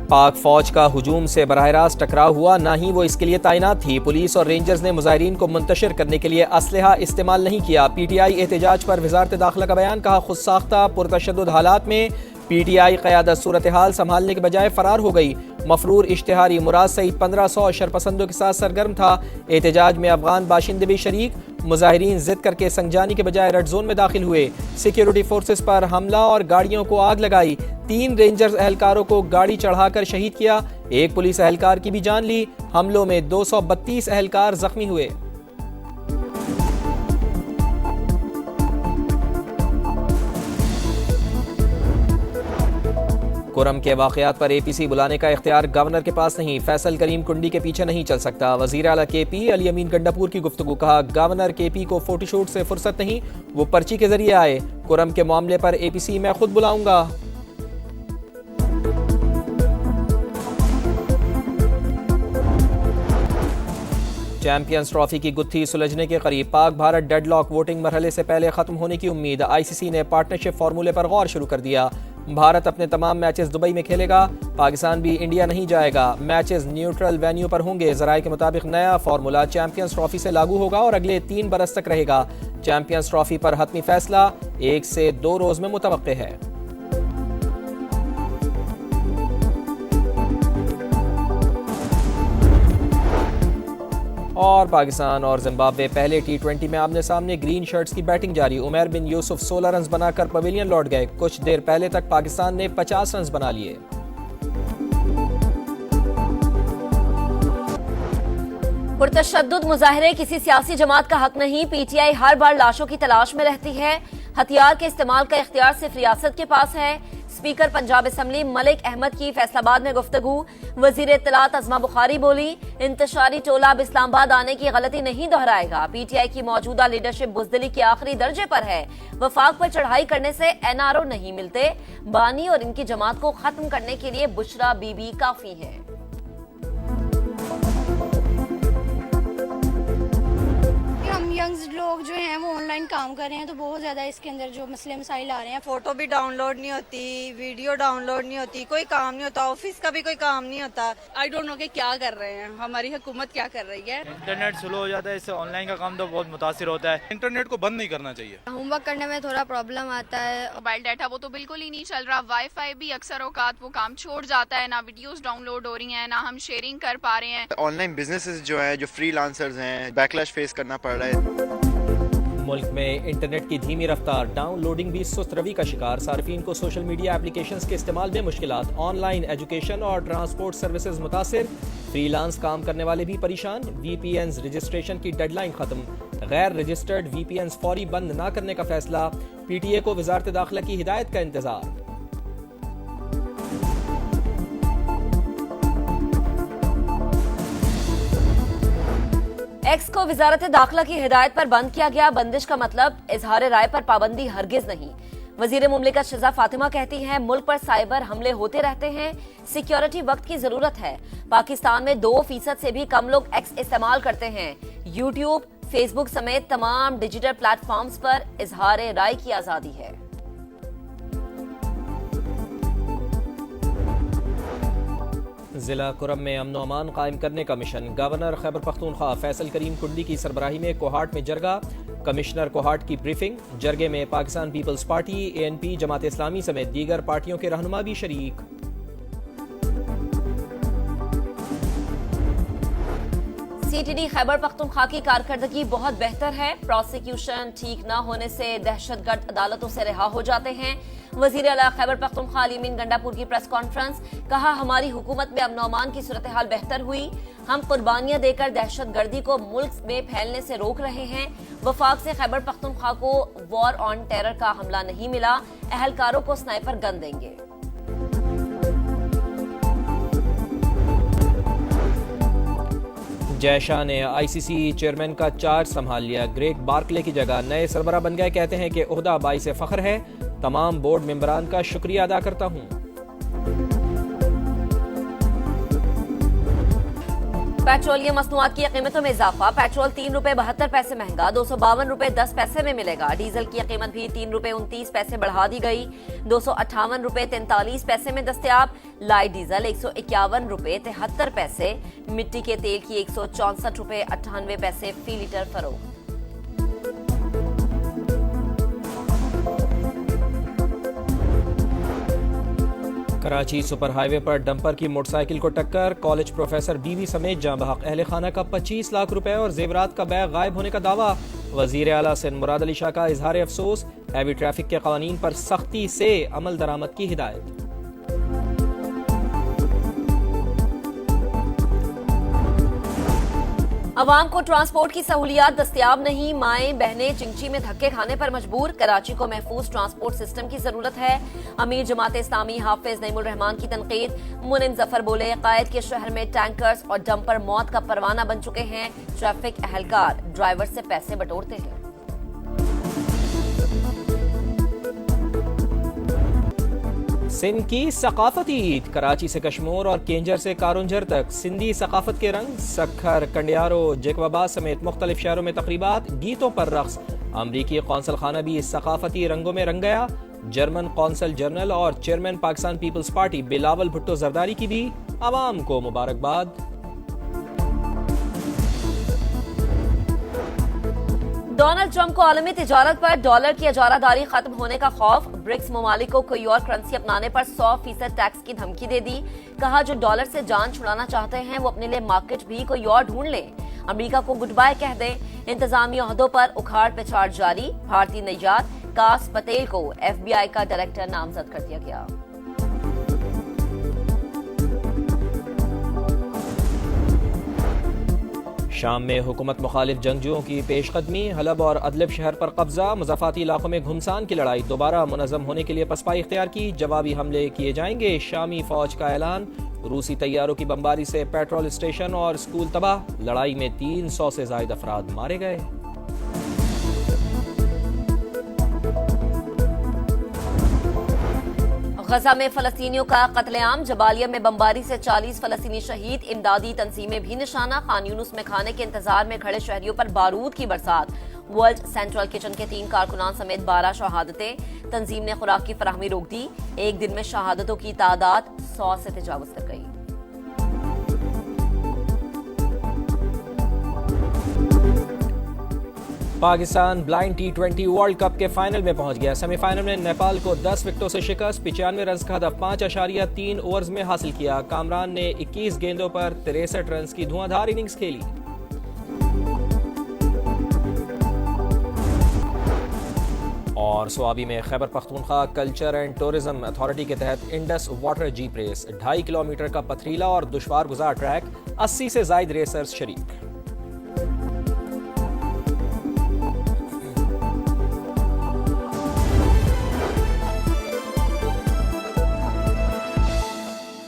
पाक फौज का हुजूम से बराह रास्त टकराव हुआ, ना ही वो इसके लिए तैनात थी। पुलिस और रेंजर्स ने मुजाहिरीन को मुंतशिर करने के लिए असलहा इस्तेमाल नहीं किया। PTI एहतजाज पर वजारत दाखिला का बयान, कहा खुद साख्ता पुरतशद्दुद हालात में PTI क़यादत सूरत हाल संभालने के बजाय फरार हो गई। मफरूर इश्तिहारी मुराद सईद 1500 शरपसंदों के साथ सरगर्म था। एहतजाज में अफगान बाशिंदे भी शरीक। मुजाहिरीन जिद करके संगजानी के बजाय रेड जोन में दाखिल हुए। सिक्योरिटी फोर्सेस पर हमला और गाड़ियों को आग लगाई। 3 रेंजर्स एहलकारों को गाड़ी चढ़ाकर शहीद किया। एक पुलिस एहलकार की भी जान ली। हमलों में 232 एहलकार जख्मी हुए। कुरम के वाक़यात पर APC बुलाने का इख्तियार गवर्नर के पास नहीं। फैसल करीम कुंडी के पीछे नहीं चल सकता। वज़ीर आला KP अली अमीन गंडापुर की गुफ्तगू, कहा गवर्नर KP को फोटोशूट से फुर्सत नहीं, वो पर्ची के जरिए आए। कुरम के मामले पर APC मैं खुद बुलाऊंगा। चैंपियंस ट्रॉफी की गुत्थी सुलझने के करीब। पाक भारत डेडलॉक वोटिंग मरहले से पहले खत्म होने की उम्मीद। ICC ने पार्टनरशिप फार्मूले पर गौर शुरू कर दिया। भारत अपने तमाम मैचेस दुबई में खेलेगा। पाकिस्तान भी इंडिया नहीं जाएगा। मैचेस न्यूट्रल वेन्यू पर होंगे। ज़राए के मुताबिक नया फार्मूला चैंपियंस ट्रॉफी से लागू होगा और अगले 3 बरस तक रहेगा। चैंपियंस ट्रॉफी पर हतमी फैसला 1 से 2 रोज में मुतवक्के है। और पाकिस्तान और जिम्बाब्वे पहले T20 में आमने सामने। ग्रीन शर्ट्स की बैटिंग जारी। उमर बिन यूसुफ 16 रन बनाकर पवेलियन लौट गए। कुछ देर पहले तक पाकिस्तान ने 50 रन बना लिए। पुरतशद्दुद मुजाहिरे किसी सियासी जमात का हक नहीं। PTI हर बार लाशों की तलाश में रहती है। हथियार के इस्तेमाल का इख्तियार सिर्फ रियासत के पास है। स्पीकर पंजाब असम्बली मलिक अहमद की फैसलाबाद में गुफ्तगू। वजीर इत्तलात अज़मा बुखारी बोली, इंतशारी टोला अब इस्लामाबाद आने की गलती नहीं दोहराएगा। PTI की मौजूदा लीडरशिप बुज़दिली के आखिरी दर्जे पर है। वफाक पर चढ़ाई करने से NRO नहीं मिलते। बानी और इनकी जमात को खत्म करने के लिए बुशरा बीबी काफी है। हम यंग्स लोग जो हैं वो ऑनलाइन काम कर रहे हैं, तो बहुत ज़्यादा इसके अंदर जो मसले मसाइल आ रहे हैं। फोटो भी डाउनलोड नहीं होती, वीडियो डाउनलोड नहीं होती, कोई काम नहीं होता, ऑफिस का भी कोई काम नहीं होता। आई डोंट नो कि क्या कर रहे हैं, हमारी हुकूमत क्या कर रही है। इंटरनेट स्लो हो जाता है, इससे ऑनलाइन का काम तो बहुत मुतासिर होता है। इंटरनेट को बंद नहीं करना चाहिए। होमवर्क करने में थोड़ा प्रॉब्लम आता है। मोबाइल डाटा वो तो बिल्कुल ही नहीं चल रहा। वाईफाई भी अक्सर औकात वो काम छोड़ जाता है। ना वीडियोस डाउनलोड हो रही हैं, ना हम शेयरिंग कर पा रहे हैं। ऑनलाइन बिजनेसेस जो है, जो फ्रीलांसर्स हैं, बैकलैश फेस करना पड़ रहा है। मुल्क में इंटरनेट की धीमी रफ्तार, डाउनलोडिंग भी सुस्त रवि का शिकार। सार्फिन को सोशल मीडिया एप्लीकेशंस के इस्तेमाल में मुश्किलात। ऑनलाइन एजुकेशन और ट्रांसपोर्ट सर्विसेज मुतासिर। फ्रीलांस काम करने वाले भी परेशान। VPNs रजिस्ट्रेशन की डेडलाइन खत्म। गैर रजिस्टर्ड VPNs फौरी बंद न करने का फैसला। PTA को वजारत दाखिला की हिदायत का इंतजार। एक्स को वजारत दाखिला की हिदायत पर बंद किया गया। बंदिश का मतलब इजहार राय पर पाबंदी हरगिज नहीं। वजीर मुमलिकत शहज़ा फातिमा कहती हैं, मुल्क पर साइबर हमले होते रहते हैं, सिक्योरिटी वक्त की जरूरत है। पाकिस्तान में 2% से भी कम लोग एक्स इस्तेमाल करते हैं। यूट्यूब, फेसबुक समेत तमाम डिजिटल प्लेटफॉर्म्स पर इजहार राय की आजादी है। जिला कुरम में अमन अमान कायम करने का मिशन। गवर्नर खैबर पख्तूनख्वा फैसल करीम कुंडी की सरबराही में कोहाट में जरगा। कमिश्नर कोहाट की ब्रीफिंग। जरगे में पाकिस्तान पीपल्स पार्टी, ANP, जमात इस्लामी समेत दीगर पार्टियों के रहनुमा भी शरीक। CTD खैबर पख्तूनख्वा की कारकर्दगी बहुत बेहतर है। प्रोसिक्यूशन ठीक न होने से दहशतगर्द अदालतों से रिहा हो जाते हैं। वजीर आला खैबर पख्तूनख्वा अली अमीन गंडापुर की प्रेस कॉन्फ्रेंस, कहा हमारी हुकूमत में अमन अमान की सूरत हाल बेहतर हुई। हम कुर्बानियां देकर दहशतगर्दी को मुल्क में फैलने से रोक रहे हैं। वफाक से खैबर पख्तूनख्वा को वॉर ऑन टेरर का हमला नहीं मिला। अहलकारों को स्नाइपर गन देंगे। जयशाह ने ICC चेयरमैन का चार्ज संभाल लिया। ग्रेग बार्कले की जगह नए सरबराह बन गए। कहते हैं कि ओहदा बाइस फख्र है। तमाम बोर्ड मेंबरान का शुक्रिया अदा करता हूं। पेट्रोलियम मसनूआत की कीमतों में इजाफा। पेट्रोल ₹3.72 महंगा, 252 रुपए 10 पैसे में मिलेगा। डीजल की कीमत भी ₹3.29 बढ़ा दी गई, 258 रुपए 43 पैसे में दस्तयाब। लाइट डीजल ₹151 रुपए 73 पैसे। मिट्टी के तेल की ₹164 रुपए 98 पैसे फी लीटर फरोख्त। कराची सुपर हाईवे पर डंपर की मोटरसाइकिल को टक्कर। कॉलेज प्रोफेसर बीवी समेत जाँ बहक अहले खाना का 25 लाख रुपए और जेवरात का बैग गायब होने का दावा। वजीर आला सिंध मुराद अली शाह का इजहार अफसोस। हैवी ट्रैफिक के कवानीन पर सख्ती से अमल दरामद की हिदायत। अवाम को ट्रांसपोर्ट की सहूलियात दस्तयाब नहीं, माएं बहनें चिंची में धक्के खाने पर मजबूर। कराची को महफूज ट्रांसपोर्ट सिस्टम की जरूरत है। अमीर जमात इस्लामी हाफिज नईमुल रहमान की तनकीद। मुनिम जफर बोले, कायद के शहर में टैंकर्स और डंपर मौत का परवाना बन चुके हैं। ट्रैफिक अहलकार ड्राइवर से पैसे बटोरते हैं। सिंध की सकाफती ईद। कराची से कश्मीर और केंजर से कारुंजर तक सिंधी सकाफत के रंग। सक्खर, कंडियारो, जेकबाबाद समेत मुख्तलिफ शहरों में तकरीबात, गीतों पर रक्स। अमरीकी कौंसल खाना भी इस सकाफती रंगों में रंग गया। जर्मन कौंसल जनरल और चेयरमैन पाकिस्तान पीपल्स पार्टी बिलावल भुट्टो जरदारी की भी आवाम को मुबारकबाद। डोनाल्ड ट्रंप को आलमी तिजारत पर डॉलर की इजारादारी खत्म होने का खौफ। ब्रिक्स ममालिक को कोई और करेंसी अपनाने पर 100% टैक्स की धमकी दे दी। कहा, जो डॉलर से जान छुड़ाना चाहते हैं वो अपने लिए मार्केट भी कोई और ढूंढ लें। अमेरिका को गुड बाय कह दें। इंतजामी ओहदों पर उखाड़ पिछाड़ जारी। भारतीय नैयाद कास पटेल को FBI का डायरेक्टर नामजद कर दिया गया। शाम में हुकूमत मुखालिफ जंगजुओं की पेशकदमी। हलब और अदलब शहर पर कब्जा। मुज़ाफ़ाती इलाकों में घुमसान की लड़ाई दोबारा मुनज़्ज़म होने के लिए पसपाई इख्तियार की। जवाबी हमले किए जाएंगे। शामी फौज का ऐलान। रूसी तैयारों की बमबारी से पेट्रोल स्टेशन और स्कूल तबाह। लड़ाई में 300 से ज़ायद अफराद मारे गए। गजा में फलस्तीनियों का कत्लेआम। जबालिया में बमबारी से 40 फलस्तीनी शहीद। इमदादी तंजीमें भी निशाना। खान यूनुस में खाने के इंतजार में खड़े शहरियों पर बारूद की बरसात। वर्ल्ड सेंट्रल किचन के 3 कारकुनान समेत 12 शहादतें। तंजीम ने खुराक की फराहमी रोक दी। एक दिन में शहादतों की तादाद 100 से तजावुज कर गई। Pakistan blind T20 world cup के फाइनल में पहुंच गया। सेमीफाइनल में नेपाल को 10 विकेटों से शिकस्त। 95 रन का हदफ 5.3 ओवर्स में हासिल किया। कामरान ने 21 गेंदों पर 63 रन की धुआंधार इनिंग्स खेली। और स्वाबी में Khyber Pakhtunkhwa culture and tourism authority के तहत Indus water jeep race. 2.5 kilometre का पथरीला और दुश्वार गुजार ट्रैक। 80 से ज्यादा रेसर्स शरीक।